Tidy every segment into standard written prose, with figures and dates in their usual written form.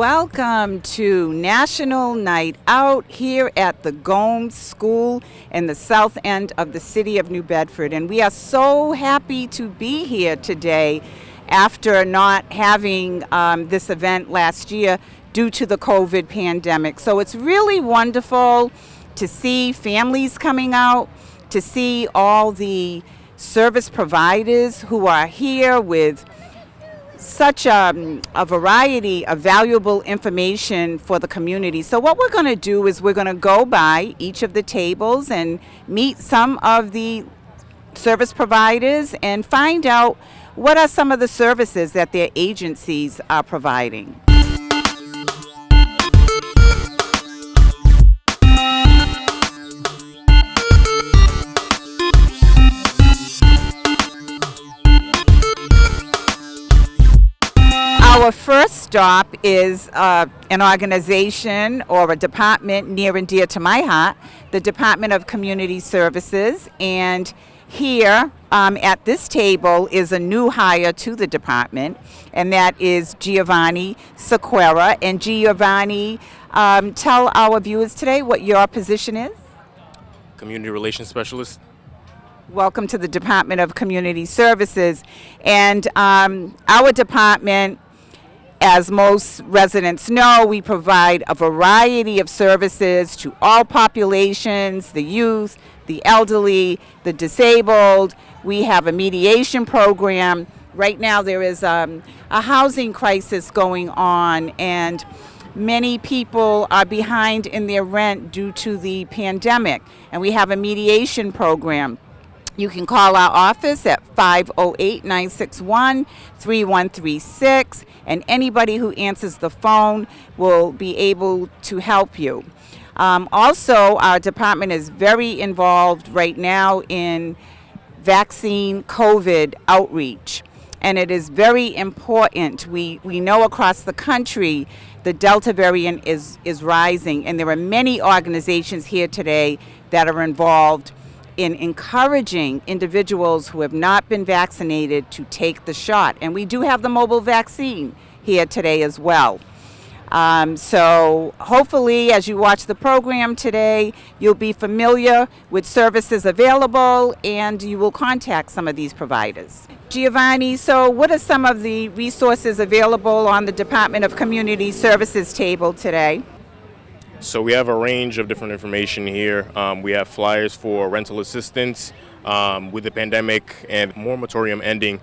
welcome to National Night Out here at the Gomes School in the south end of the city of New Bedford. And we are so happy to be here today after not having this event last year due to the COVID pandemic. So it's really wonderful to see families coming out, to see all the service providers who are here with such a variety of valuable information for the community. So what we're going to do is we're going to go by each of the tables and meet some of the service providers and find out what are some of the services that their agencies are providing. Our first stop is an organization or a department near and dear to my heart, the Department of Community Services. And here at this table is a new hire to the department, and that is Giovanni Sequeira. And Giovanni, tell our viewers today what your position is. Community Relations Specialist. Welcome to the Department of Community Services. And our department, as most residents know, we provide a variety of services to all populations, the youth, the elderly, the disabled. We have a mediation program. Right now there is a housing crisis going on, and many people are behind in their rent due to the pandemic, and we have a mediation program. You can call our office at 508-961-3136, and anybody who answers the phone will be able to help you. Also, our department is very involved right now in vaccine COVID outreach, and it is very important. We know across the country the Delta variant is rising, and there are many organizations here today that are involved in encouraging individuals who have not been vaccinated to take the shot. And we do have the mobile vaccine here today as well. So hopefully as you watch the program today, you'll be familiar with services available and you will contact some of these providers. Giovanni, so what are some of the resources available on the Department of Community Services table today? So we have a range of different information here. We have flyers for rental assistance. With the pandemic and moratorium ending,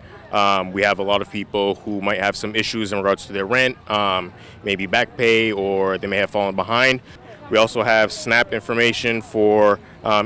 we have a lot of people who might have some issues in regards to their rent, maybe back pay, or they may have fallen behind. We also have SNAP information for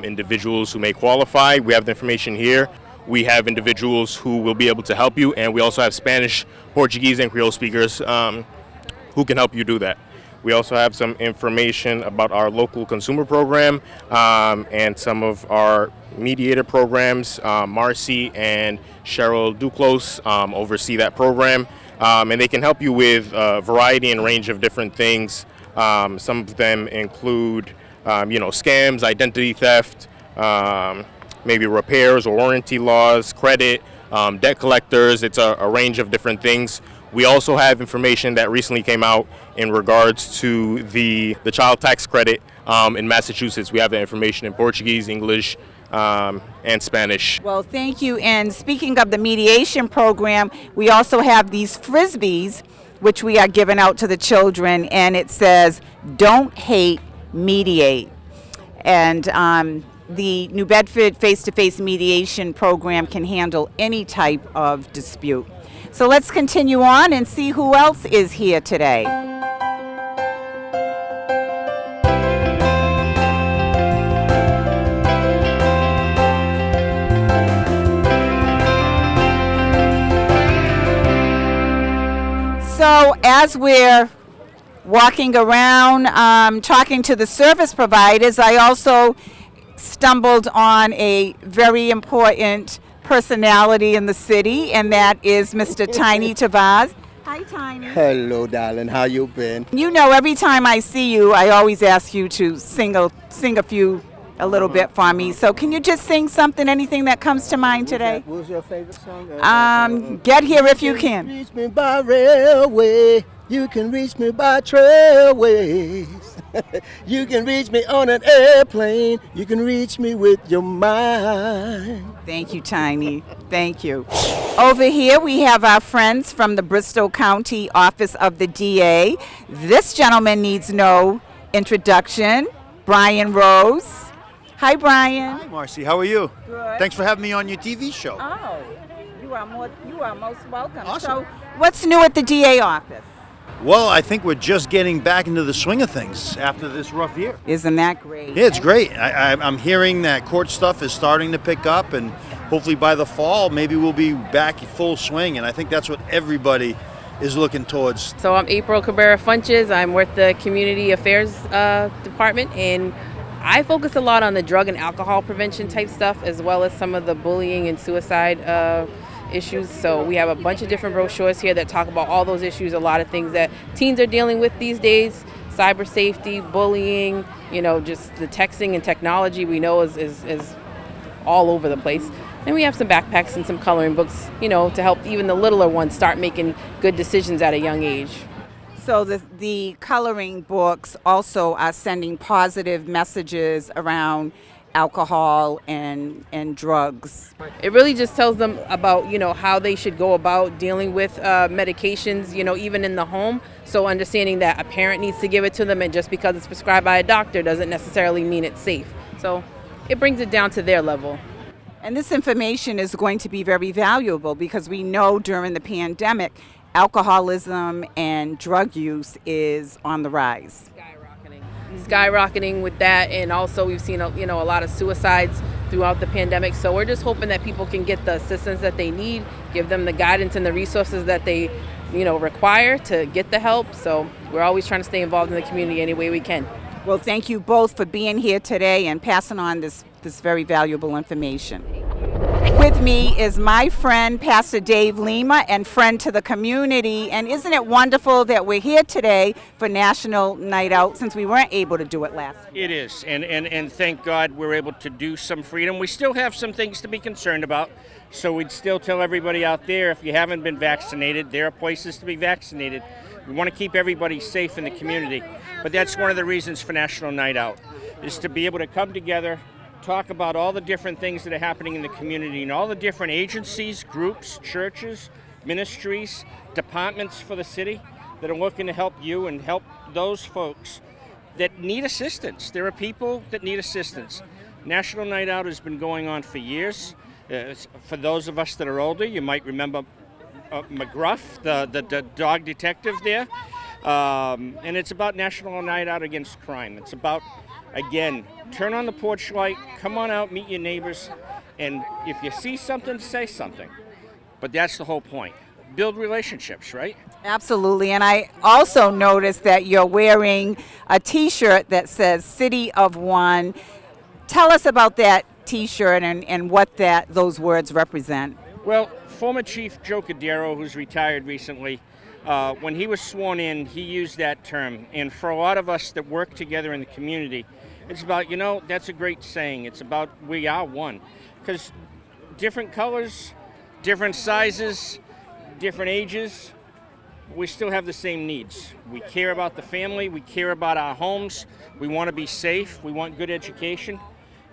individuals who may qualify. We have the information here. We have individuals who will be able to help you, and we also have Spanish, Portuguese, and Creole speakers who can help you do that. We also have some information about our local consumer program and some of our mediator programs. Marci and Cheryl Duclos oversee that program, and they can help you with a variety and range of different things. Some of them include, scams, identity theft, maybe repairs or warranty laws, credit, debt collectors. It's a range of different things. We also have information that recently came out in regards to the child tax credit in Massachusetts. We have that information in Portuguese, English, and Spanish. Well, thank you. And speaking of the mediation program, we also have these Frisbees, which we are giving out to the children, and it says, "Don't hate, mediate." And the New Bedford face-to-face mediation program can handle any type of dispute. So let's continue on and see who else is here today. So as we're walking around talking to the service providers, I also stumbled on a very important personality in the city, and that is Mr. Tiny Tavaz. Hi, Tiny. Hello, darling. How you been? You know, every time I see you, I always ask you to sing a few a little bit for me. So can you just sing something, anything that comes to mind today? What was your favorite song? Get Here If You Can. Reach me by railway. You can reach me by trailways. You can reach me on an airplane. You can reach me with your mind. Thank you, Tiny. Thank you. Over here we have our friends from the Bristol County Office of the DA. This gentleman needs no introduction. Brian Rose. Hi, Brian. Hi, Marci. How are you? Good. Thanks for having me on your TV show. Oh, you are most welcome. Awesome. So, what's new at the DA office? Well, I think we're just getting back into the swing of things after this rough year. Isn't that great? Yeah, it's great. I'm hearing that court stuff is starting to pick up, and hopefully by the fall, maybe we'll be back full swing, and I think that's what everybody is looking towards. So I'm April Cabrera-Funches. I'm with the Community Affairs Department, and I focus a lot on the drug and alcohol prevention type stuff, as well as some of the bullying and suicide issues. So we have a bunch of different brochures here that talk about all those issues, a lot of things that teens are dealing with these days, cyber safety, bullying, just the texting and technology we know is all over the place. And we have some backpacks and some coloring books, to help even the littler ones start making good decisions at a young age. So the coloring books also are sending positive messages around alcohol and drugs. It really just tells them about, how they should go about dealing with medications, even in the home. So understanding that a parent needs to give it to them, and just because it's prescribed by a doctor doesn't necessarily mean it's safe. So it brings it down to their level. And this information is going to be very valuable because we know during the pandemic, alcoholism and drug use is on the rise. Skyrocketing with that, and also we've seen a lot of suicides throughout the pandemic. So we're just hoping that people can get the assistance that they need, give them the guidance and the resources that they require to get the help. So we're always trying to stay involved in the community any way we can. Well, thank you both for being here today and passing on this very valuable information. With me is my friend, Pastor Dave Lima, and friend to the community. And isn't it wonderful that we're here today for National Night Out, since we weren't able to do it last year? It is, and thank God we're able to do some freedom. We still have some things to be concerned about, so we'd still tell everybody out there, if you haven't been vaccinated, there are places to be vaccinated. We want to keep everybody safe in the community, but that's one of the reasons for National Night Out, is to be able to come together, talk about all the different things that are happening in the community and all the different agencies, groups, churches, ministries, departments for the city that are looking to help you and help those folks that need assistance. There are people that need assistance. National Night Out has been going on for years. For those of us that are older, you might remember McGruff, the dog detective there. And it's about National Night Out against crime. It's about, again, turn on the porch light, come on out, meet your neighbors, and if you see something, say something. But that's the whole point. Build relationships, right? Absolutely. And I also noticed that you're wearing a T-shirt that says City of One. Tell us about that T-shirt and what those words represent. Well, former Chief Joe Cordero, who's retired recently, when he was sworn in, he used that term. And for a lot of us that work together in the community, it's about, that's a great saying. It's about we are one. Because different colors, different sizes, different ages, we still have the same needs. We care about the family. We care about our homes. We want to be safe. We want good education.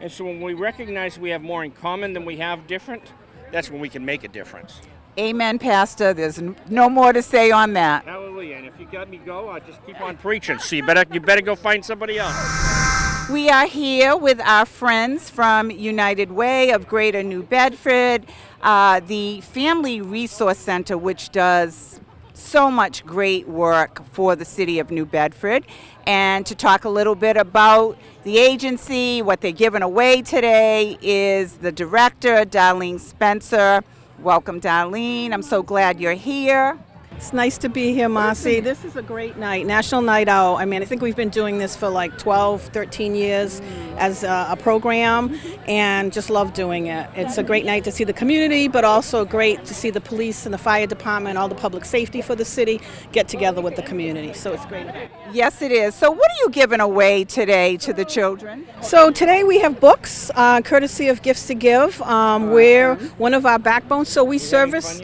And so when we recognize we have more in common than we have different, that's when we can make a difference. Amen, Pastor. There's no more to say on that. Hallelujah. And if you got me go, I'll just keep on preaching. So you better go find somebody else. We are here with our friends from United Way of Greater New Bedford, the Family Resource Center, which does so much great work for the city of New Bedford, and to talk a little bit about the agency, what they're giving away today, is the director, Darlene Spencer. Welcome, Darlene. I'm so glad you're here. It's nice to be here, Marci. This is a great night, National Night Out. I mean, I think we've been doing this for like 12, 13 years. as a program, and just love doing it. It's a great night to see the community, but also great to see the police and the fire department, all the public safety for the city get together with the community. So it's great. Yes, it is. So what are you giving away today to the children? So today we have books, courtesy of Gifts to Give. We're one of our backbones. So we service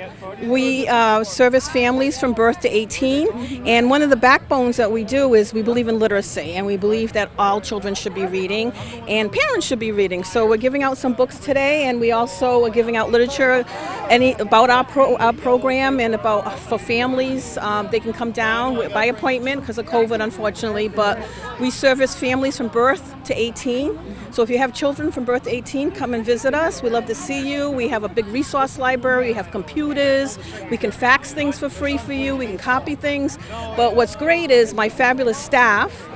families from birth to 18. And one of the backbones that we do is we believe in literacy, and we believe that all children should be reading and parents should be reading. So we're giving out some books today, and we also are giving out literature about our program and about for families. They can come down by appointment because of COVID, unfortunately, but we service families from birth to 18. So if you have children from birth to 18, come and visit us. We love to see you. We have a big resource library. We have computers. We can fax things for free for you. We can copy things. But what's great is my fabulous staff,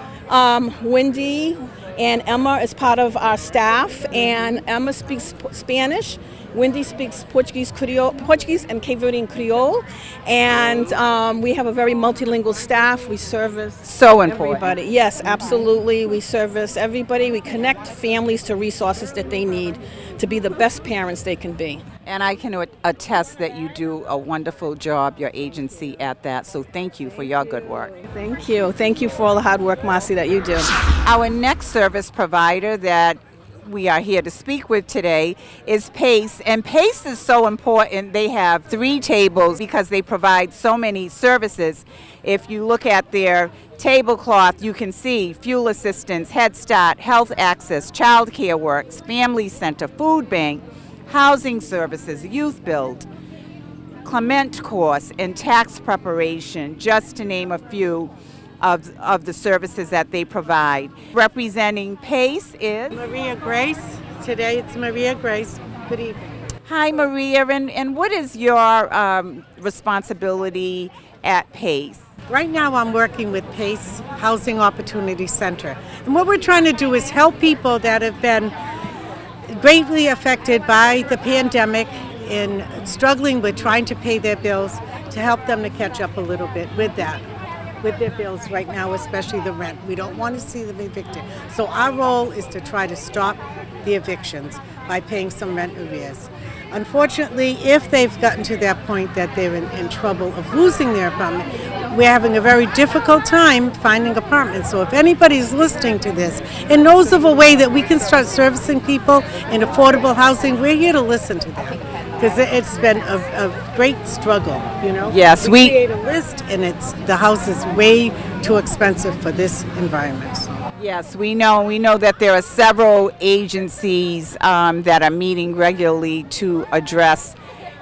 Wendy and Emma is part of our staff, and Emma speaks Spanish. Wendy speaks Portuguese and Cape Verdean Creole, and we have a very multilingual staff. We service everybody. Yes, absolutely. We service everybody. We connect families to resources that they need to be the best parents they can be. And I can attest that you do a wonderful job, your agency, at that. So thank you for your good work. Thank you. Thank you for all the hard work, Marci, that you do. Our next service provider that we are here to speak with today is PACE, and PACE is so important. They have 3 tables because they provide so many services. If you look at their tablecloth, you can see fuel assistance, Head Start, Health Access, Child Care Works, Family Center, Food Bank, Housing Services, Youth Build, Clement Course, and tax preparation, just to name a few of the services that they provide. Representing PACE is Maria Grace. Today it's Maria Grace. Good evening. Hi, Maria, and what is your responsibility at PACE? Right now I'm working with PACE Housing Opportunity Center. And what we're trying to do is help people that have been greatly affected by the pandemic in struggling with trying to pay their bills, to help them to catch up a little bit with that, with their bills right now, especially the rent. We don't want to see them evicted. So our role is to try to stop the evictions by paying some rent arrears. Unfortunately, if they've gotten to that point that they're in trouble of losing their apartment, we're having a very difficult time finding apartments. So if anybody's listening to this and knows of a way that we can start servicing people in affordable housing, we're here to listen to them. Because it's been a great struggle, you know? Yes, we create a list, and the house is way too expensive for this environment. Yes, we know that there are several agencies that are meeting regularly to address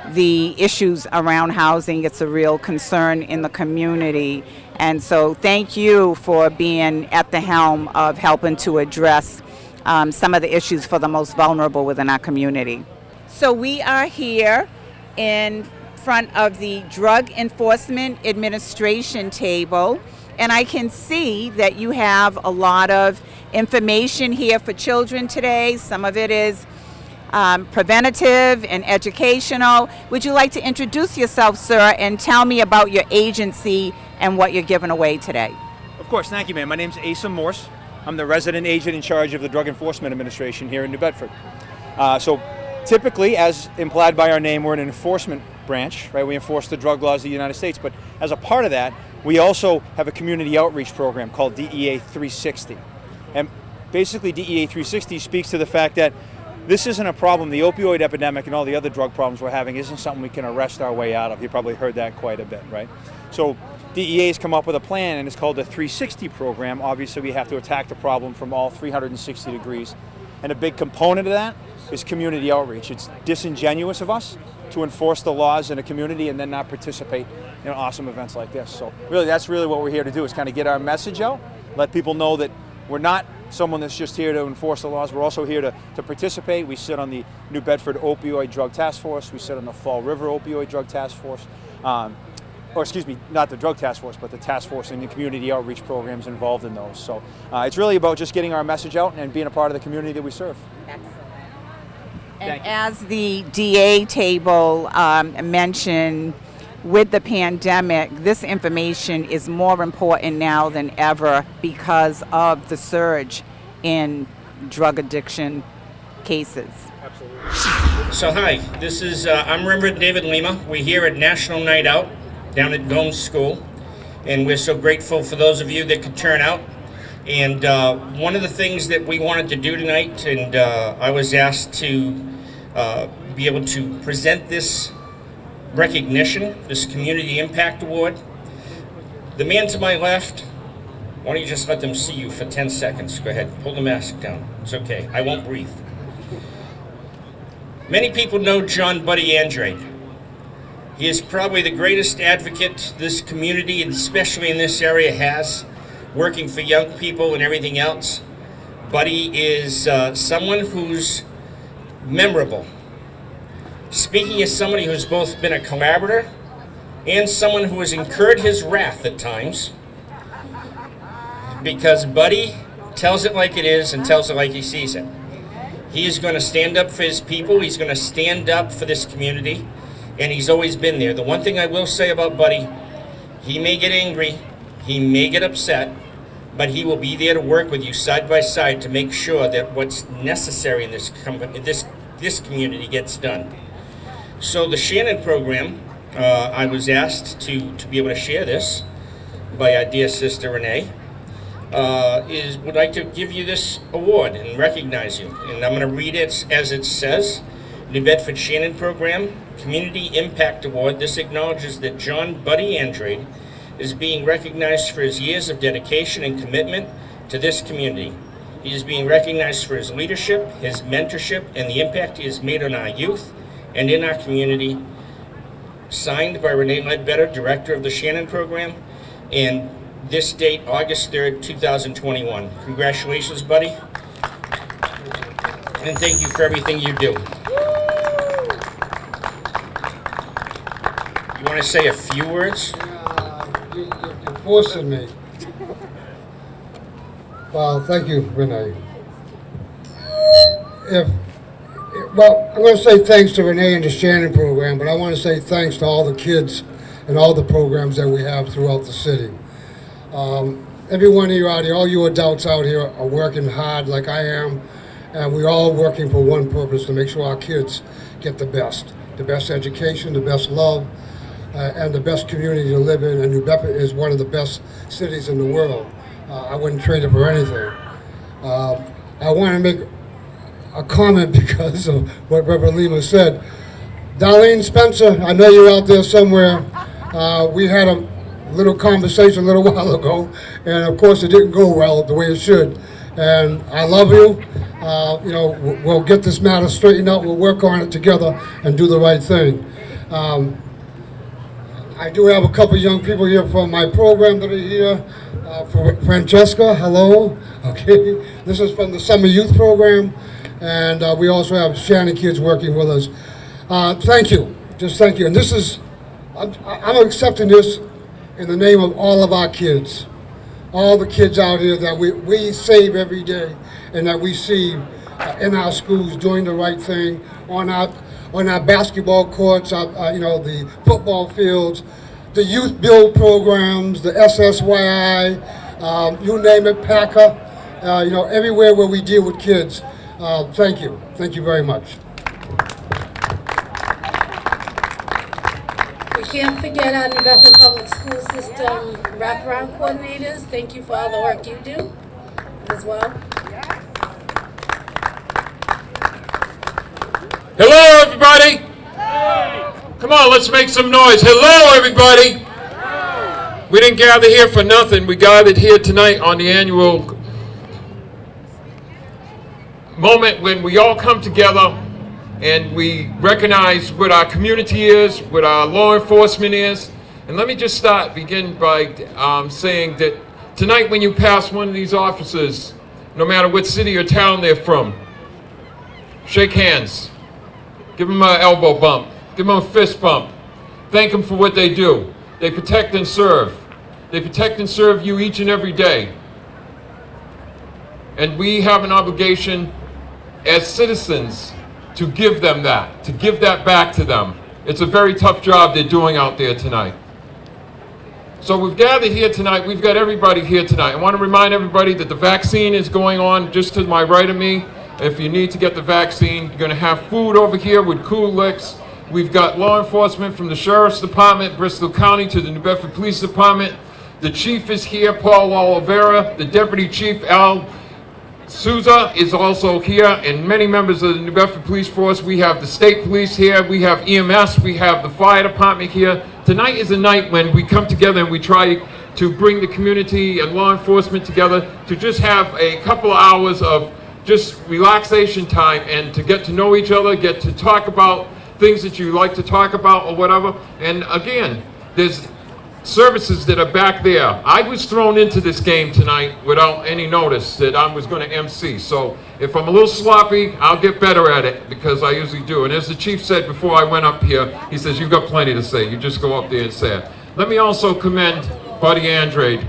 the issues around housing. It's a real concern in the community. And so thank you for being at the helm of helping to address some of the issues for the most vulnerable within our community. So we are here in front of the Drug Enforcement Administration table, and I can see that you have a lot of information here for children today. Some of it is preventative and educational. Would you like to introduce yourself, sir, and tell me about your agency and what you're giving away today? Of course, thank you, ma'am. My name's Asa Morse. I'm the resident agent in charge of the Drug Enforcement Administration here in New Bedford. So typically, as implied by our name, we're an enforcement branch, right? We enforce the drug laws of the United States, but as a part of that, we also have a community outreach program called DEA 360. And basically, DEA 360 speaks to the fact that this isn't a problem. The opioid epidemic and all the other drug problems we're having isn't something we can arrest our way out of. You probably heard that quite a bit, right? So DEA has come up with a plan, and it's called the 360 program. Obviously, we have to attack the problem from all 360 degrees. And a big component of that is community outreach. It's disingenuous of us to enforce the laws in a community and then not participate in awesome events like this. So really, that's really what we're here to do, is kind of get our message out, let people know that we're not someone that's just here to enforce the laws. We're also here to participate. We sit on the New Bedford Opioid Drug Task Force. We sit on the Fall River Opioid Drug Task Force. Or excuse me, not the drug task force, but the task force and the community outreach programs involved in those. So it's really about just getting our message out and being a part of the community that we serve. Excellent. And as the DA table mentioned, with the pandemic, this information is more important now than ever because of the surge in drug addiction cases. So hi, this is I'm Reverend David Lima. We're here at National Night Out down at Gomes School, and we're so grateful for those of you that could turn out. And one of the things that we wanted to do tonight, and I was asked to be able to present this recognition, this Community Impact Award. The man to my left, why don't you just let them see you for 10 seconds? Go ahead, pull the mask down. It's okay, I won't breathe. Many people know John Buddy Andrade. He is probably the greatest advocate this community, and especially in this area, has, working for young people and everything else. Buddy is someone who's memorable. Speaking as somebody who's both been a collaborator and someone who has incurred his wrath at times, because Buddy tells it like it is and tells it like he sees it. He is going to stand up for his people. He's going to stand up for this community, and he's always been there. The one thing I will say about Buddy, he may get angry, he may get upset, but he will be there to work with you side by side to make sure that what's necessary in this community gets done. So the Shannon program, I was asked to be able to share this by our dear sister Renee. Would like to give you this award and recognize you. And I'm going to read it as it says. New Bedford Shannon Program, Community Impact Award. This acknowledges that John Buddy Andrade is being recognized for his years of dedication and commitment to this community. He is being recognized for his leadership, his mentorship, and the impact he has made on our youth and in our community. Signed by Renee Ledbetter, Director of the Shannon Program, and this date, August 3rd, 2021. Congratulations, buddy. And thank you for everything you do. You want to say a few words? You're forcing me. Well, thank you, Renee. I'm going to say thanks to Renee and the Shannon program, but I want to say thanks to all the kids and all the programs that we have throughout the city. Every one of you out here, all you adults out here are working hard like I am, and we're all working for one purpose, to make sure our kids get the best education, the best love, and the best community to live in. And New Bedford is one of the best cities in the world. I wouldn't trade it for anything. I want to make a comment because of what Reverend Lima said. Darlene Spencer, I know you're out there somewhere. We had a little conversation a little while ago, and of course it didn't go well the way it should. And I love you. We'll get this matter straightened out. We'll work on it together and do the right thing. I do have a couple young people here from my program that are here. Francesca, hello. Okay, this is from the Summer Youth Program, and we also have Shannon kids working with us. Thank you, just thank you. And this is, I'm accepting this in the name of all of our kids, all the kids out here that we save every day and that we see in our schools doing the right thing, on our basketball courts, the football fields, the youth build programs, the SSYI, you name it, PACA, everywhere where we deal with kids. Thank you very much. We can't forget our New Bedford Public School System wraparound coordinators. Thank you for all the work you do as well. Hello, everybody. Come on, let's make some noise. Hello, everybody. We didn't gather here for nothing. We gathered here tonight on the annual moment when we all come together and we recognize what our community is, what our law enforcement is. And let me just begin by saying that tonight when you pass one of these officers, no matter what city or town they're from, shake hands, give them an elbow bump, give them a fist bump, thank them for what they do. They protect and serve. They protect and serve you each and every day. And we have an obligation as citizens to give them that, to give that back to them. It's a very tough job they're doing out there tonight. So we've gathered here tonight. We've got everybody here tonight. I want to remind everybody that the vaccine is going on just to my right of me. If you need to get the vaccine, you're going to have food over here with Cool Licks. We've got law enforcement from the Sheriff's Department, Bristol County, to the New Bedford Police Department. The Chief is here, Paul Oliveira. The Deputy Chief, Al Souza, is also here, and many members of the New Bedford Police Force. We have the State Police here. We have EMS. We have the Fire Department here. Tonight is a night when we come together and we try to bring the community and law enforcement together to just have a couple of hours of just relaxation time and to get to know each other, get to talk about things that you like to talk about or whatever. And again, there's services that are back there. I was thrown into this game tonight without any notice that I was going to MC. So if I'm a little sloppy, I'll get better at it, because I usually do. And as the Chief said before I went up here, he says, you've got plenty to say. You just go up there and say it. Let me also commend Buddy Andrade.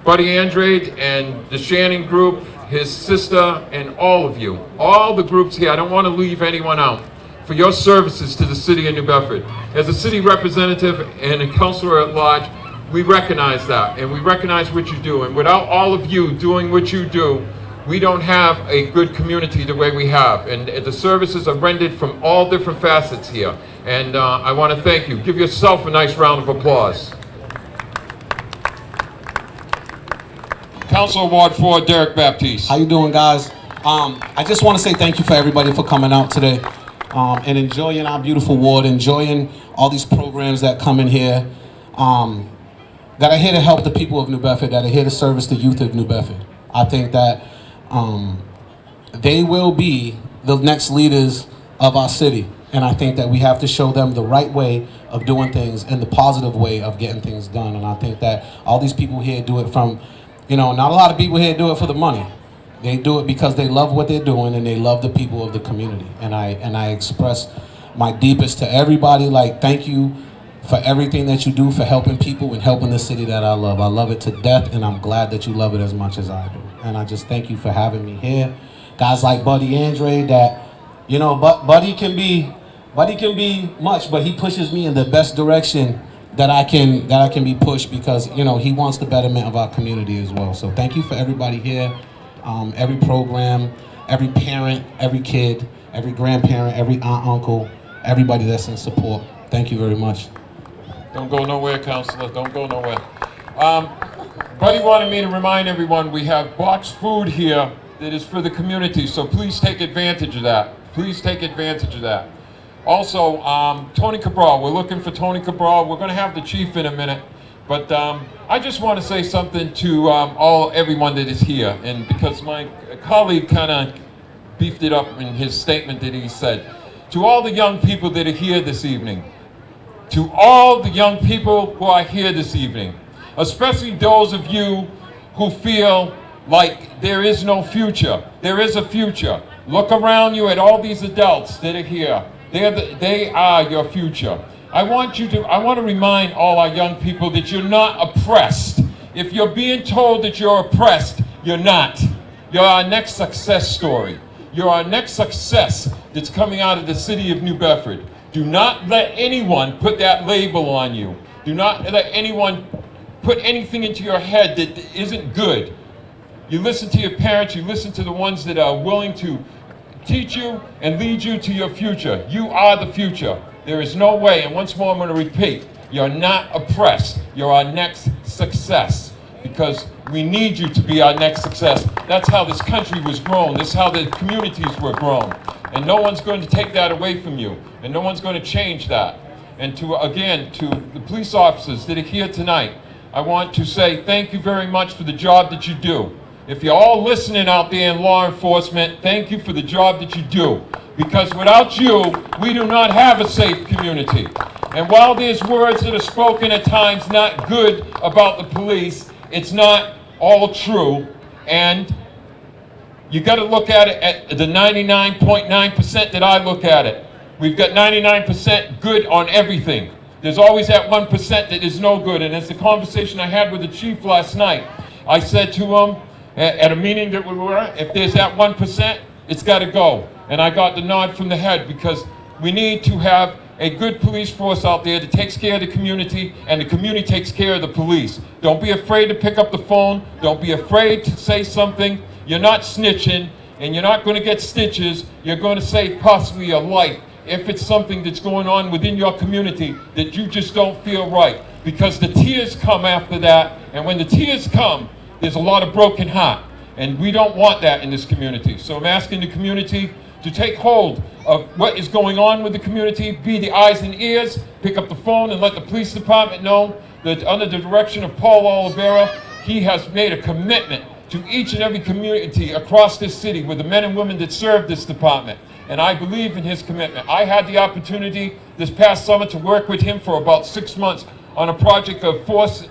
Buddy Andrade and the Shannon Group, his sister, and all of you. All the groups here. I don't want to leave anyone out. For your services to the city of New Bedford. As a city representative and a councilor at large, we recognize that, and we recognize what you do. And without all of you doing what you do, we don't have a good community the way we have. And the services are rendered from all different facets here. And I want to thank you. Give yourself a nice round of applause. Councilor Ward 4, Derek Baptiste. How you doing, guys? I just want to say thank you for everybody for coming out today. And enjoying our beautiful ward, enjoying all these programs that come in here, that are here to help the people of New Bedford, that are here to service the youth of New Bedford. I think that they will be the next leaders of our city. And I think that we have to show them the right way of doing things and the positive way of getting things done. And I think that all these people here do it from, not a lot of people here do it for the money. They do it because they love what they're doing and they love the people of the community. And I express my deepest to everybody, like, thank you for everything that you do for helping people and helping the city that I love. I love it to death, and I'm glad that you love it as much as I do. And I just thank you for having me here. Guys like Buddy Andrade, that, Buddy can be much, but he pushes me in the best direction that I can be pushed, because, he wants the betterment of our community as well. So thank you for everybody here. Every program, every parent, every kid, every grandparent, every aunt, uncle, everybody that's in support. Thank you very much. Don't go nowhere, Councilor. Don't go nowhere. Buddy wanted me to remind everyone we have boxed food here that is for the community, so please take advantage of that. Please take advantage of that. Also, Tony Cabral. We're looking for Tony Cabral. We're going to have the Chief in a minute. But I just want to say something to everyone that is here, and because my colleague kind of beefed it up in his statement that he said, to all the young people that are here this evening, to all the young people who are here this evening, especially those of you who feel like there is no future. There is a future. Look around you at all these adults that are here. They are your future. I want to remind all our young people that you're not oppressed. If you're being told that you're oppressed, you're not. You're our next success story. You're our next success that's coming out of the city of New Bedford. Do not let anyone put that label on you. Do not let anyone put anything into your head that isn't good. You listen to your parents, you listen to the ones that are willing to teach you and lead you to your future. You are the future. There is no way, and once more I'm going to repeat, you're not oppressed. You're our next success, because we need you to be our next success. That's how this country was grown. This is how the communities were grown. And no one's going to take that away from you, and no one's going to change that. And to the police officers that are here tonight, I want to say thank you very much for the job that you do. If you're all listening out there in law enforcement, thank you for the job that you do. Because without you, we do not have a safe community. And while there's words that are spoken at times not good about the police, it's not all true. And you got to look at it at the 99.9% that I look at it. We've got 99% good on everything. There's always that 1% that is no good. And it's the conversation I had with the chief last night. I said to him at a meeting that we were at, if there's that 1%, it's got to go. And I got the nod from the head, because we need to have a good police force out there that takes care of the community, and the community takes care of the police. Don't be afraid to pick up the phone. Don't be afraid to say something. You're not snitching, and you're not going to get stitches. You're going to save possibly your life if it's something that's going on within your community that you just don't feel right. Because the tears come after that, and when the tears come, there's a lot of broken heart. And we don't want that in this community. So I'm asking the community to take hold of what is going on with the community, be the eyes and ears, pick up the phone and let the police department know that under the direction of Paul Oliveira, he has made a commitment to each and every community across this city with the men and women that serve this department. And I believe in his commitment. I had the opportunity this past summer to work with him for about 6 months on a project of force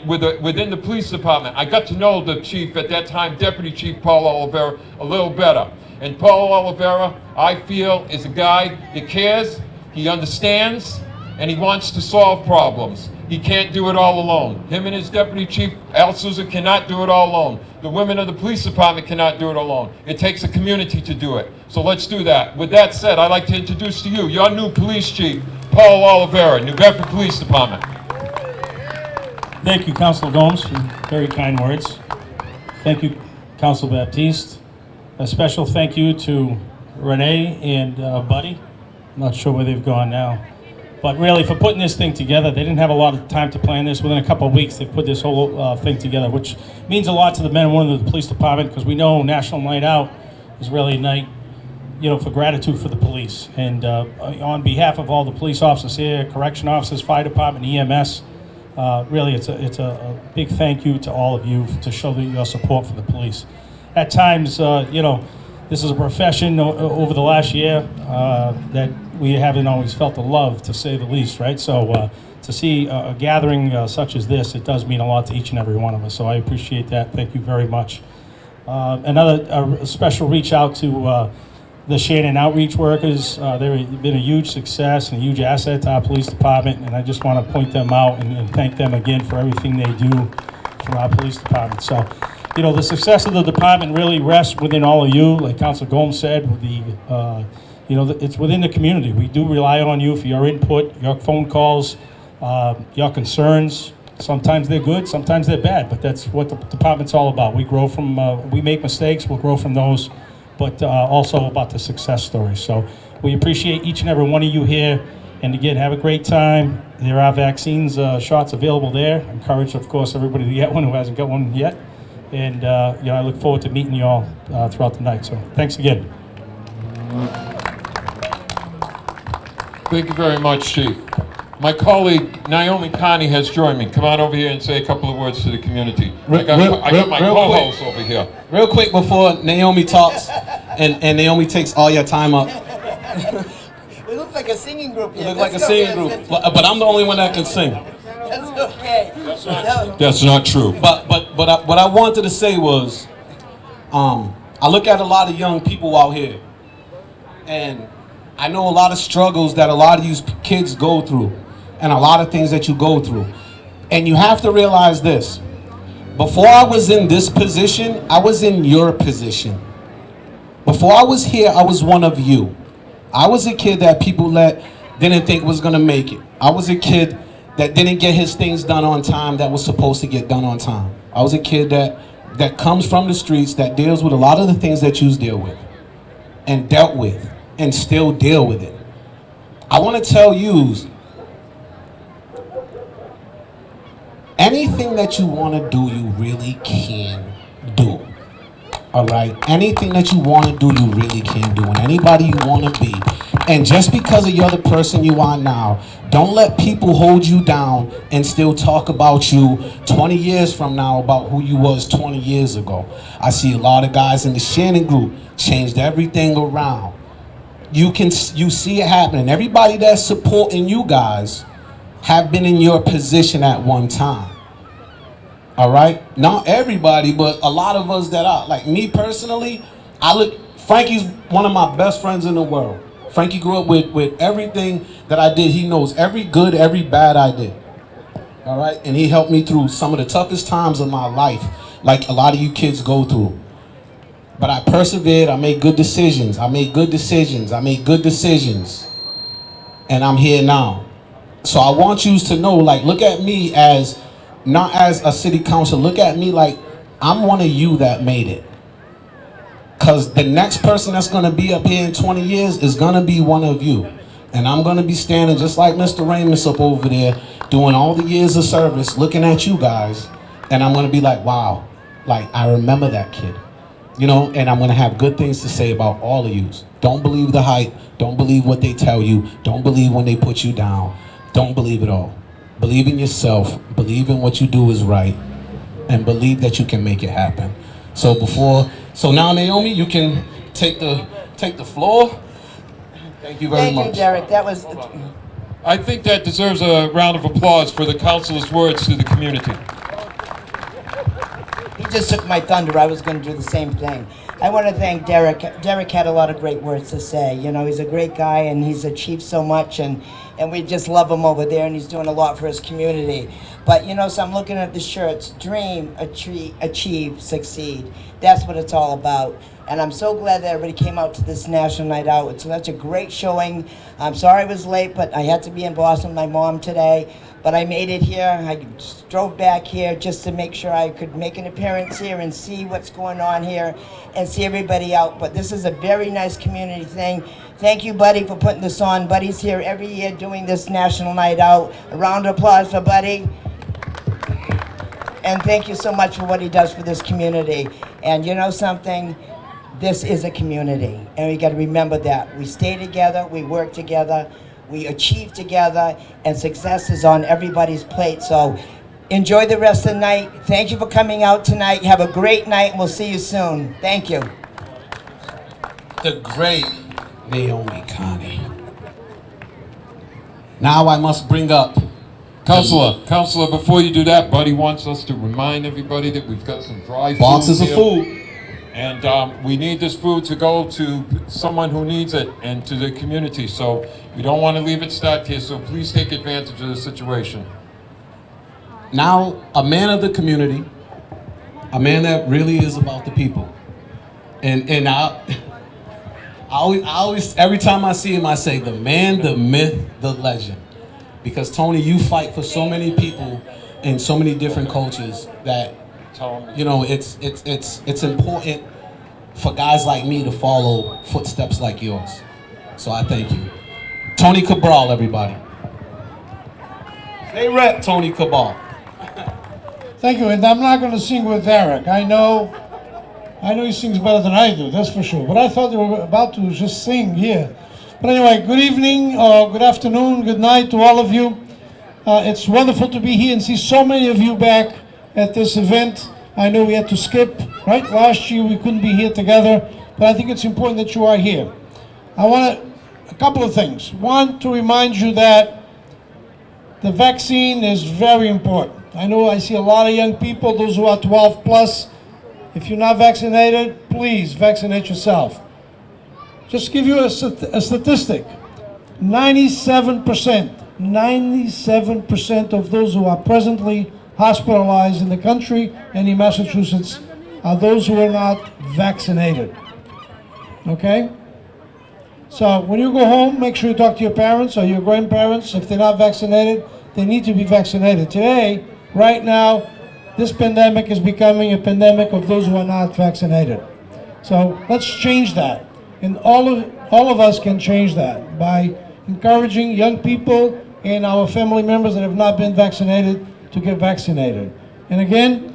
within the police department. I got to know the chief at that time, Deputy Chief Paul Oliveira, a little better. And Paul Oliveira, I feel, is a guy that cares, he understands, and he wants to solve problems. He can't do it all alone. Him and his Deputy Chief, Al Souza, cannot do it all alone. The women of the police department cannot do it alone. It takes a community to do it. So let's do that. With that said, I'd like to introduce to you your new police chief, Paul Oliveira, New Bedford Police Department. Thank you, Councilor Gomes, for very kind words. Thank you, Councilor Baptiste. A special thank you to Renee and Buddy. I'm not sure where they've gone now. But really, for putting this thing together, they didn't have a lot of time to plan this. Within a couple of weeks, they put this whole thing together, which means a lot to the men and women of the police department, because we know National Night Out is really a night, you know, for gratitude for the police. And on behalf of all the police officers here, correction officers, fire department, EMS, really, it's a big thank you to all of you to show your support for the police. At times, you know, this is a profession over the last year that we haven't always felt the love, to say the least, right? So to see a gathering such as this, it does mean a lot to each and every one of us. So I appreciate that. Thank you very much. Another special reach out to the Shannon outreach workers. They've been a huge success and a huge asset to our police department, and I just want to point them out and thank them again for everything they do for our police department. So, you know, the success of the department really rests within all of you, like Councilor Gomes said, with the, you know, it's within the community. We do rely on you for your input, your phone calls, your concerns. Sometimes they're good, sometimes they're bad, but that's what the department's all about. We grow from, we make mistakes, we'll grow from those, but also about the success stories. So we appreciate each and every one of you here. And again, have a great time. There are vaccines, shots available there. I encourage, of course, everybody to get one who hasn't got one yet. And you know, I look forward to meeting you all throughout the night. So thanks again. Thank you very much, Chief. My colleague, Naomi Connie, has joined me. Come on over here and say a couple of words to the community. I got my co-host over here. Real quick before Naomi talks and Naomi takes all your time up. We look like a singing group. You look like a singing group, but I'm the only one that can sing. That's okay. That's not true. But what I wanted to say was, I look at a lot of young people out here, and I know a lot of struggles that a lot of these kids go through, and a lot of things that you go through. And you have to realize this. Before I was in this position, I was in your position. Before I was here, I was one of you. I was a kid that people didn't think was gonna make it. I was a kid that didn't get his things done on time that was supposed to get done on time. I was a kid that comes from the streets, that deals with a lot of the things that you deal with and dealt with and still deal with it. I want to tell you, anything that you want to do, you really can do. All right? Anything that you want to do, you really can do. And anybody you want to be. And just because of you're the person you are now, don't let people hold you down and still talk about you 20 years from now about who you was 20 years ago. I see a lot of guys in the Shannon group changed everything around. You see it happening. Everybody that's supporting you guys have been in your position at one time. All right? Not everybody, but a lot of us that are. Like me personally, Frankie's one of my best friends in the world. Frankie grew up with everything that I did. He knows every good, every bad I did. All right? And he helped me through some of the toughest times of my life, like a lot of you kids go through. But I persevered. I made good decisions. I made good decisions. I made good decisions. and I'm here now. So I want you to know, like, look at me as, not as a city council, look at me like I'm one of you that made it. Because the next person that's going to be up here in 20 years is going to be one of you. And I'm going to be standing just like Mr. Ramus up over there, doing all the years of service, looking at you guys. And I'm going to be like, wow, like, I remember that kid. You know, and I'm going to have good things to say about all of you. Don't believe the hype. Don't believe what they tell you. Don't believe when they put you down. Don't believe it all. Believe in yourself. Believe in what you do is right. And believe that you can make it happen. So now, Naomi, you can take the floor. Thank you very much. Thank you, Derek. That was... I think that deserves a round of applause for the councilor's words to the community. He just took my thunder. I was going to do the same thing. I want to thank Derek. Derek had a lot of great words to say. You know, he's a great guy, and he's achieved so much, and we just love him over there, and he's doing a lot for his community. But, you know, so I'm looking at the shirts. Dream, achieve, succeed. That's what it's all about. And I'm so glad that everybody came out to this National Night Out. It's such a great showing. I'm sorry I was late, but I had to be in Boston with my mom today. But I made it here. I drove back here just to make sure I could make an appearance here and see what's going on here and see everybody out. But this is a very nice community thing. Thank you, Buddy, for putting this on. Buddy's here every year doing this National Night Out. A round of applause for Buddy. And thank you so much for what he does for this community. And you know something? This is a community. And we got to remember that. We stay together, we work together, we achieve together, and success is on everybody's plate. So enjoy the rest of the night. Thank you for coming out tonight. Have a great night, and we'll see you soon. Thank you. The great Naomi Connie. Now I must bring up Counselor, before you do that, Buddy wants us to remind everybody that we've got some dry food boxes of here. food. And we need this food to go to someone who needs it and to the community. So we don't want to leave it stuck here. So please take advantage of the situation. Now, a man of the community, a man that really is about the people. And I always, every time I see him, I say, the man, the myth, the legend. Because Tony, you fight for so many people in so many different cultures that, you know, it's important for guys like me to follow footsteps like yours. So I thank you. Tony Cabral, everybody. They rep Tony Cabral. Thank you, and I'm not going to sing with Derek. I know he sings better than I do, that's for sure. But I thought they were about to just sing here. But anyway, good evening, good afternoon, good night to all of you. It's wonderful to be here and see so many of you back at this event. I know we had to skip, right? Last year we couldn't be here together, but I think it's important that you are here. I want a couple of things. One, to remind you that the vaccine is very important. I know I see a lot of young people, those who are 12 plus. If you're not vaccinated, please vaccinate yourself. Just to give you a statistic, 97% of those who are presently hospitalized in the country and in Massachusetts are those who are not vaccinated. Okay? So when you go home, make sure you talk to your parents or your grandparents. If they're not vaccinated, they need to be vaccinated. Today, right now, this pandemic is becoming a pandemic of those who are not vaccinated. So let's change that. And all of us can change that by encouraging young people and our family members that have not been vaccinated to get vaccinated. And again,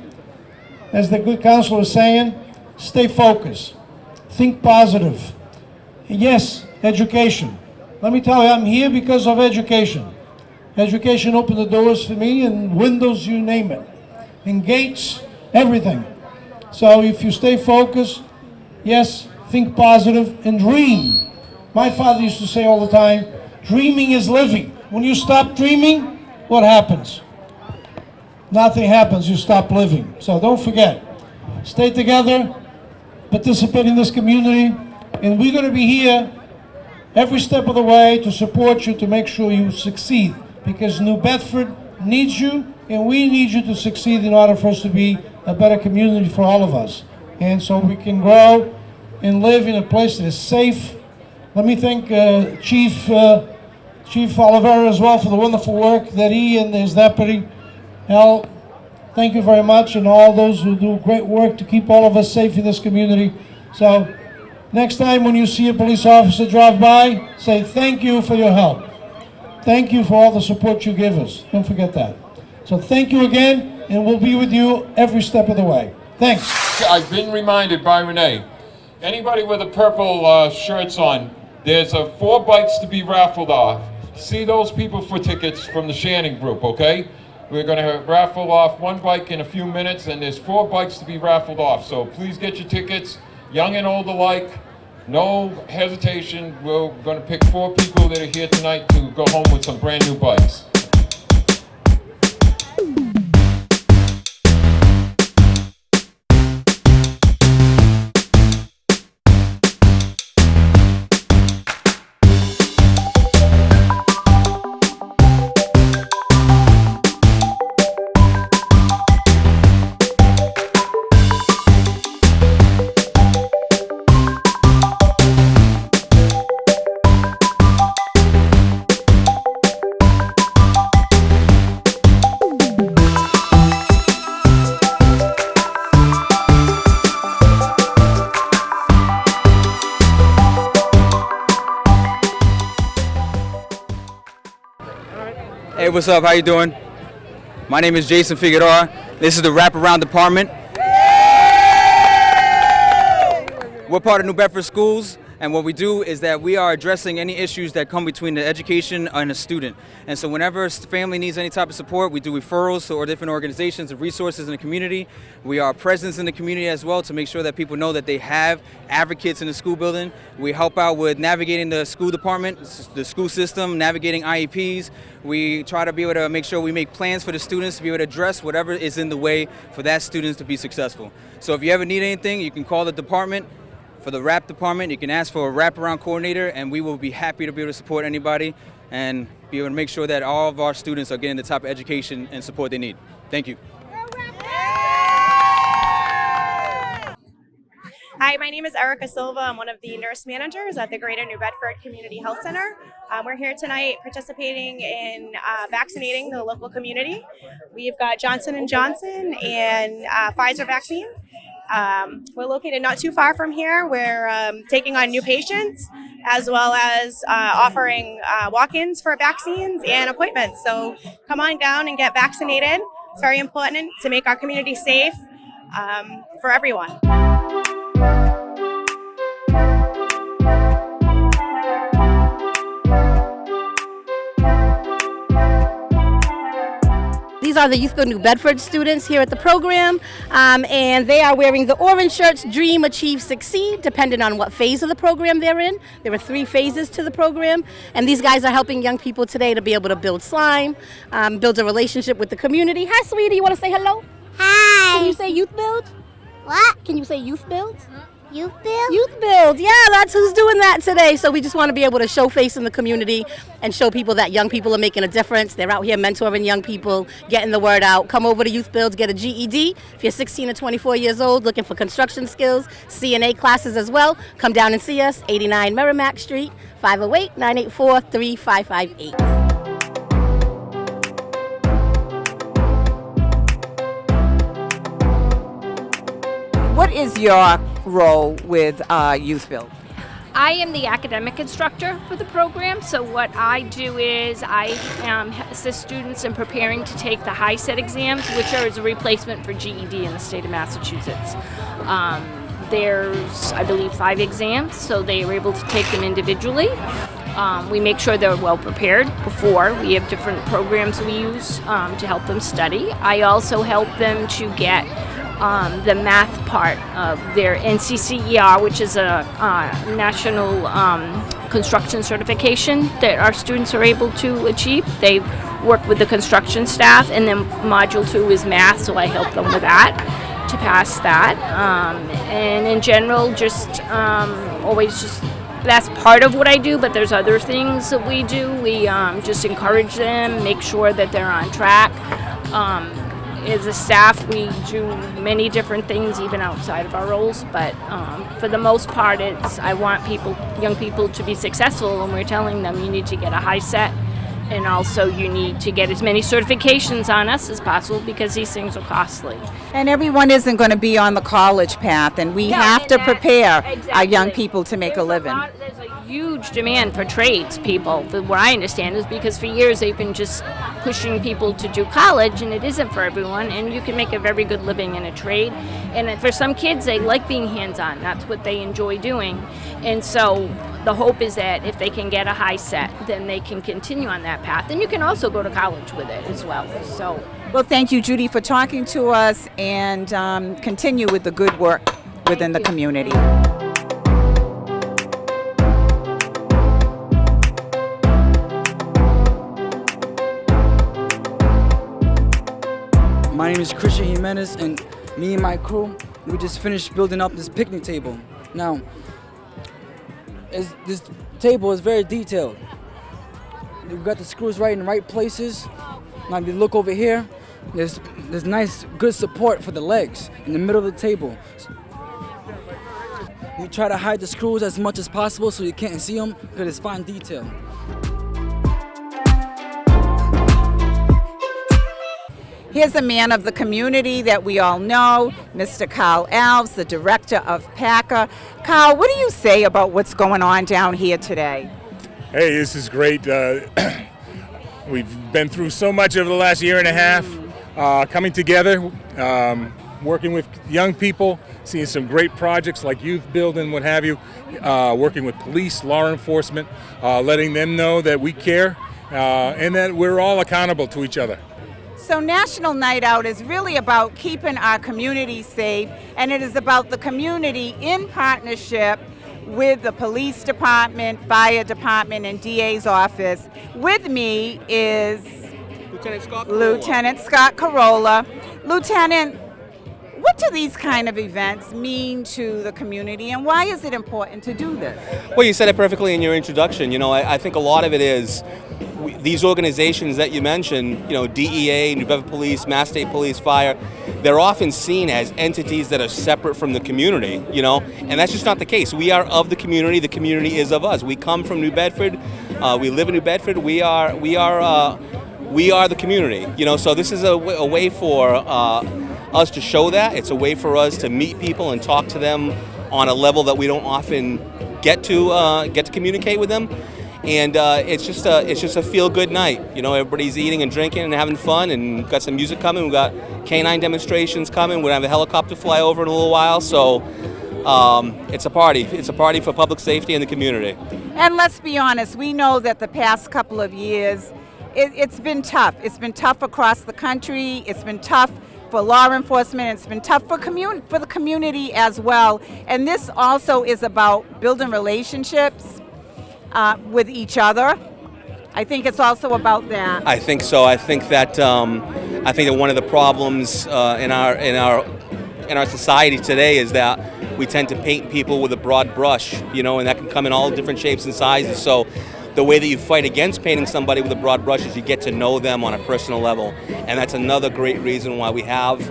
as the good counselor was saying, stay focused, think positive. And yes, education. Let me tell you, I'm here because of education. Education opened the doors for me, and windows, you name it, and gates, everything. So if you stay focused, yes, think positive and dream. My father used to say all the time, dreaming is living. When you stop dreaming, what happens? Nothing happens, you stop living. So don't forget, stay together, participate in this community, and we're going to be here every step of the way to support you, to make sure you succeed. Because New Bedford needs you, and we need you to succeed in order for us to be a better community for all of us. And so we can grow and live in a place that is safe. Let me thank Chief Chief Oliveira as well for the wonderful work that he and his deputy. Hal, thank you very much, and all those who do great work to keep all of us safe in this community. So next time when you see a police officer drive by, say thank you for your help. Thank you for all the support you give us. Don't forget that. So thank you again, and we'll be with you every step of the way. Thanks. I've been reminded by Renee, anybody with the purple shirts on, there's 4 bikes to be raffled off. See those people for tickets from the Shannon group, okay? We're going to raffle off 1 bike in a few minutes, and there's 4 bikes to be raffled off. So please get your tickets, young and old alike. No hesitation. We're going to pick 4 people that are here tonight to go home with some brand new bikes. Hey, what's up? How you doing? My name is Jason Figueroa. This is the Wraparound Department. We're part of New Bedford Schools, and what we do is that we are addressing any issues that come between the education and the student. And so whenever a family needs any type of support, we do referrals to our different organizations and resources in the community. We are presence in the community as well to make sure that people know that they have advocates in the school building. We help out with navigating the school department, the school system, navigating IEPs. We try to be able to make sure we make plans for the students to be able to address whatever is in the way for that students to be successful. So if you ever need anything, you can call the department. For the WRAP department, you can ask for a wraparound coordinator, and we will be happy to be able to support anybody and be able to make sure that all of our students are getting the type of education and support they need. Thank you. Hi, my name is Erica Silva. I'm one of the nurse managers at the Greater New Bedford Community Health Center. We're here tonight participating in vaccinating the local community. We've got Johnson & Johnson and Pfizer vaccine. We're located not too far from here. We're taking on new patients as well as offering walk-ins for vaccines and appointments. So come on down and get vaccinated. It's very important to make our community safe for everyone. These are the Youthful New Bedford students here at the program, and they are wearing the orange shirts, Dream, Achieve, Succeed, depending on what phase of the program they're in. There are 3 phases to the program, and these guys are helping young people today to be able to build slime, build a relationship with the community. Hi, sweetie, you want to say hello? Hi. Can you say youth build? What? Can you say youth build? Youth build? Youth build, yeah, that's who's doing that today. So we just want to be able to show face in the community and show people that young people are making a difference. They're out here mentoring young people, getting the word out. Come over to Youth Build, get a GED. If you're 16 to 24 years old, looking for construction skills, CNA classes as well, come down and see us, 89 Merrimack Street, 508-984-3558. What is your role with Youth Build? I am the academic instructor for the program, so what I do is I assist students in preparing to take the HiSET exams, which are as a replacement for GED in the state of Massachusetts. There's, I believe, 5 exams, so they are able to take them individually. We make sure they're well prepared before. We have different programs we use to help them study. I also help them to get the math part of their NCCER, which is a national construction certification that our students are able to achieve. They work with the construction staff, and then Module 2 is math, so I help them with that to pass that. And in general, just always just that's part of what I do, but there's other things that we do. We just encourage them, make sure that they're on track. as a staff, we do many different things, even outside of our roles. But for the most part, I want young people, to be successful, and we're telling them you need to get a high set, and also you need to get as many certifications on us as possible because these things are costly. And everyone isn't going to be on the college path, and we have to prepare our young people to make a living. There's a huge demand for trades people. What I understand is because for years they've been just pushing people to do college, and it isn't for everyone, and you can make a very good living in a trade. And for some kids, they like being hands-on. That's what they enjoy doing. And so the hope is that if they can get a high set, then they can continue on that path. And you can also go to college with it as well. So, well, thank you, Judy, for talking to us, and continue with the good work within the community. My name is Christian Jimenez, and me and my crew, we just finished building up this picnic table. Now, this table is very detailed. We've got the screws right in the right places. Now, if you look over here, there's nice, good support for the legs in the middle of the table. We try to hide the screws as much as possible so you can't see them because it's fine detail. Here's a man of the community that we all know, Mr. Carl Alves, the director of PACA. Carl, what do you say about what's going on down here today? Hey, this is great. We've been through so much over the last year and a half, coming together, working with young people, seeing some great projects like youth building, what have you, working with police, law enforcement, letting them know that we care and that we're all accountable to each other. So National Night Out is really about keeping our community safe, and it is about the community in partnership with the police department, fire department, and DA's office. With me is Lieutenant Scott Carolla. Lieutenant, what do these kind of events mean to the community, and why is it important to do this? Well, you said it perfectly in your introduction. You know, I think a lot of it is these organizations that you mentioned, DEA, New Bedford Police, Mass State Police, Fire, they're often seen as entities that are separate from the community, and that's just not the case. We are of the community is of us. We come from New Bedford, we live in New Bedford, we are the community, so this is a way for us to show that. It's a way for us to meet people and talk to them on a level that we don't often get to communicate with them. And it's just a feel-good night. Everybody's eating and drinking and having fun, and we've got some music coming. We've got canine demonstrations coming. We're gonna have a helicopter fly over in a little while. So it's a party. It's a party for public safety and the community. And let's be honest, we know that the past couple of years, it's been tough. It's been tough across the country. It's been tough for law enforcement. It's been tough for the community as well. And this also is about building relationships with each other. I think it's also about that. I think so. I think that one of the problems in our society today is that we tend to paint people with a broad brush, and that can come in all different shapes and sizes. So the way that you fight against painting somebody with a broad brush is you get to know them on a personal level, and that's another great reason why we have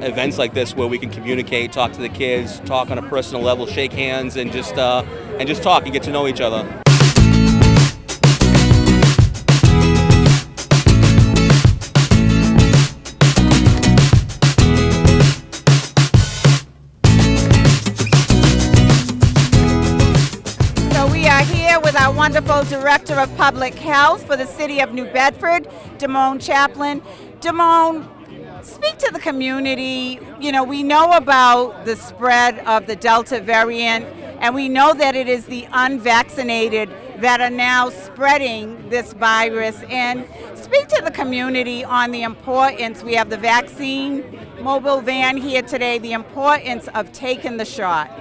events like this where we can communicate, talk to the kids, talk on a personal level, shake hands, and just talk and get to know each other. Our wonderful Director of Public Health for the City of New Bedford, Damone Chaplin. Damone, speak to the community. We know about the spread of the Delta variant, and we know that it is the unvaccinated that are now spreading this virus. And speak to the community on the importance. We have the vaccine mobile van here today, the importance of taking the shot.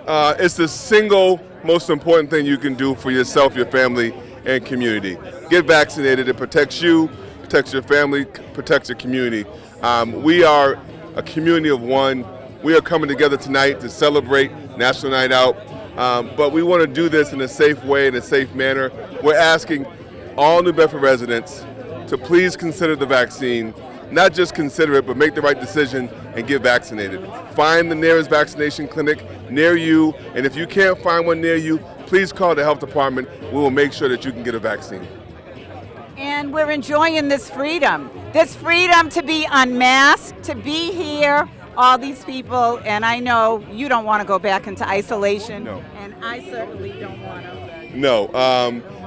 It's the single most important thing you can do for yourself, your family, and community. Get vaccinated. It protects you, protects your family, protects your community. We are a community of one. We are coming together tonight to celebrate National Night Out, but we want to do this in a safe way, in a safe manner. We're asking all New Bedford residents to please consider the vaccine. not just consider it, but make the right decision and get vaccinated. Find the nearest vaccination clinic near you, and if you can't find one near you, please call the health department. We will make sure that you can get a vaccine. And we're enjoying this freedom to be unmasked, to be here, all these people, and I know you don't want to go back into isolation, No. and I certainly don't want to. No,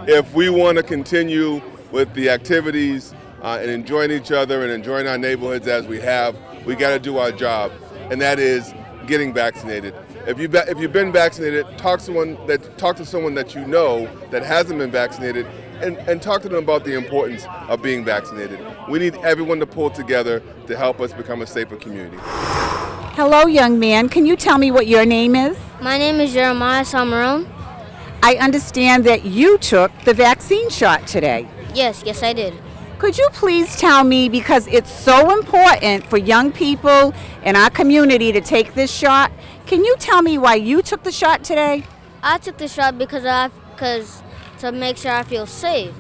if we want to continue with the activities and enjoying each other and enjoying our neighborhoods as we have, we got to do our job, and that is getting vaccinated. If you've been vaccinated, talk to someone that you know that hasn't been vaccinated, and talk to them about the importance of being vaccinated. We need everyone to pull together to help us become a safer community. Hello, young man. Can you tell me what your name is? My name is Jeremiah Samarone. I understand that you took the vaccine shot today. Yes, I did. Could you please tell me, because it's so important for young people in our community to take this shot, can you tell me why you took the shot today? I took the shot because to make sure I feel safe.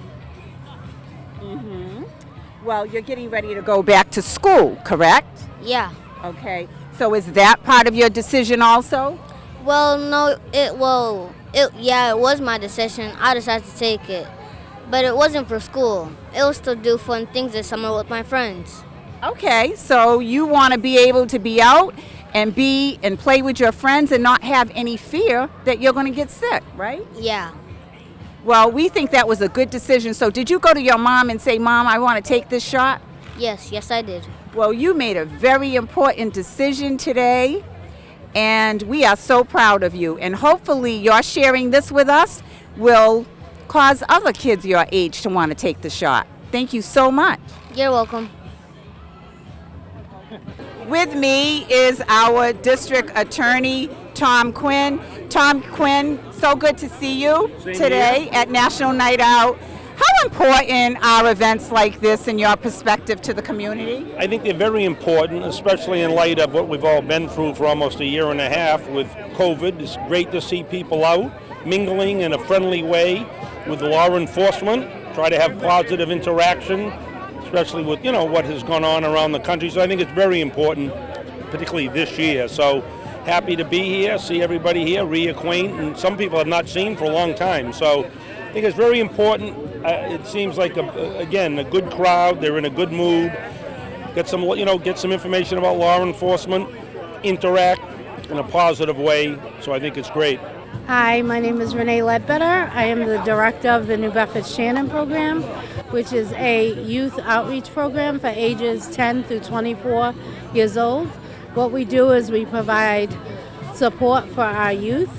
Well, you're getting ready to go back to school, correct? Yeah. Okay. So is that part of your decision also? Well, no, it was my decision. I decided to take it. But it wasn't for school. It was to do fun things this summer with my friends. Okay, so you want to be able to be out and play with your friends and not have any fear that you're going to get sick, right? Yeah. Well, we think that was a good decision. So did you go to your mom and say, Mom, I want to take this shot? Yes, I did. Well, you made a very important decision today, and we are so proud of you. And hopefully your sharing this with us will cause other kids your age to want to take the shot. Thank you so much. You're welcome. With me is our district attorney, Tom Quinn. Tom Quinn, so good to see you today at National Night Out. How important are events like this in your perspective to the community? I think they're very important, especially in light of what we've all been through for almost a year and a half with COVID. It's great to see people out, mingling in a friendly way with law enforcement, try to have positive interaction, especially with, what has gone on around the country. So I think it's very important, particularly this year. So happy to be here, see everybody here, reacquaint, and some people have not seen for a long time. So I think it's very important. It seems like, a good crowd. They're in a good mood. Get some information about law enforcement, interact in a positive way. So I think it's great. Hi, my name is Renee Ledbetter. I am the director of the New Bedford Shannon program, which is a youth outreach program for ages 10 through 24 years old. What we do is we provide support for our youth.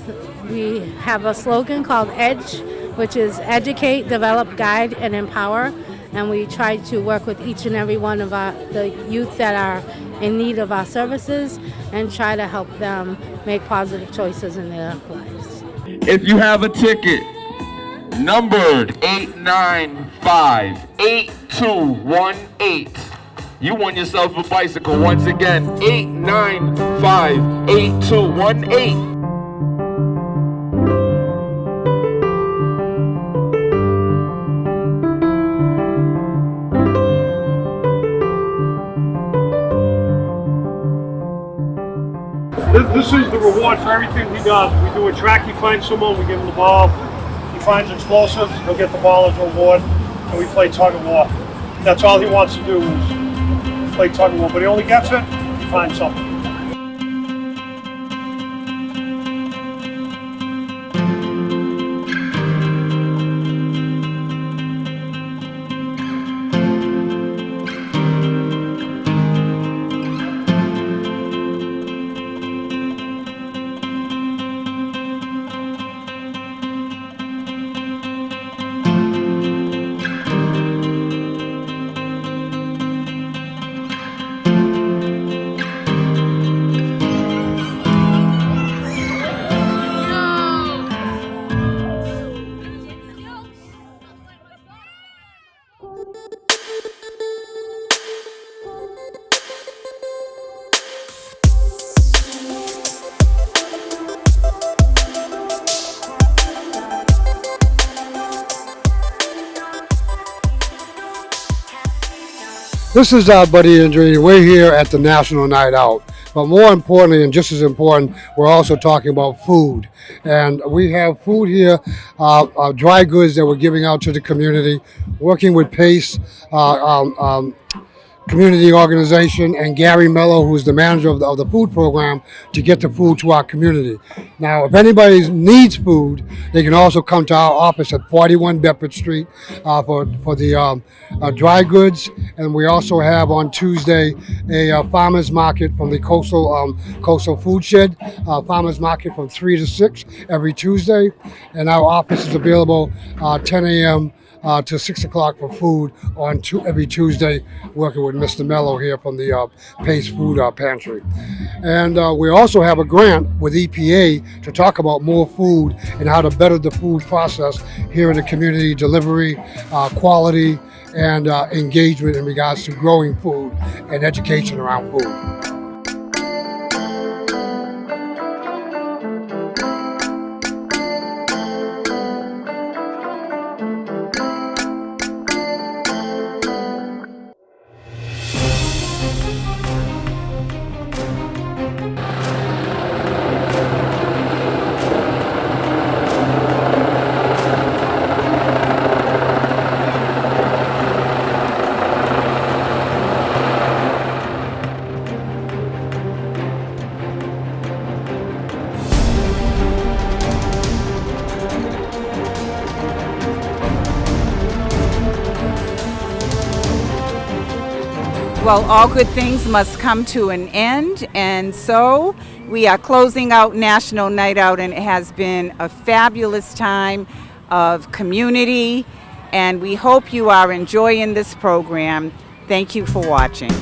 We have a slogan called EDGE, which is Educate, Develop, Guide, and Empower. And we try to work with each and every one of the youth that are in need of our services and try to help them make positive choices in their lives. If you have a ticket numbered 895-8218, you won yourself a bicycle. Once again, 895-8218. This is the reward for everything he does. We do a track, he finds someone, we give him the ball. He finds explosives, he'll get the ball as a reward. And we play tug of war. That's all he wants to do is play tug of war. But he only gets it, he finds something. This is Buddy Andretti. We're here at the National Night Out. But more importantly, and just as important, we're also talking about food. And we have food here, dry goods that we're giving out to the community, working with PACE, community organization, and Gary Mello, who's the manager of the food program, to get the food to our community. Now, if anybody needs food, they can also come to our office at 41 Bedford Street for the dry goods. And we also have on Tuesday a farmers market from the Coastal Food Shed, farmers market from 3 to 6 every Tuesday. And our office is available 10 a.m. To 6 o'clock for food on every Tuesday, working with Mr. Mello here from the Pace Food Pantry. And we also have a grant with EPA to talk about more food and how to better the food process here in the community, delivery, quality, and engagement in regards to growing food and education around food. Well, all good things must come to an end, and so we are closing out National Night Out, and it has been a fabulous time of community, and we hope you are enjoying this program. Thank you for watching.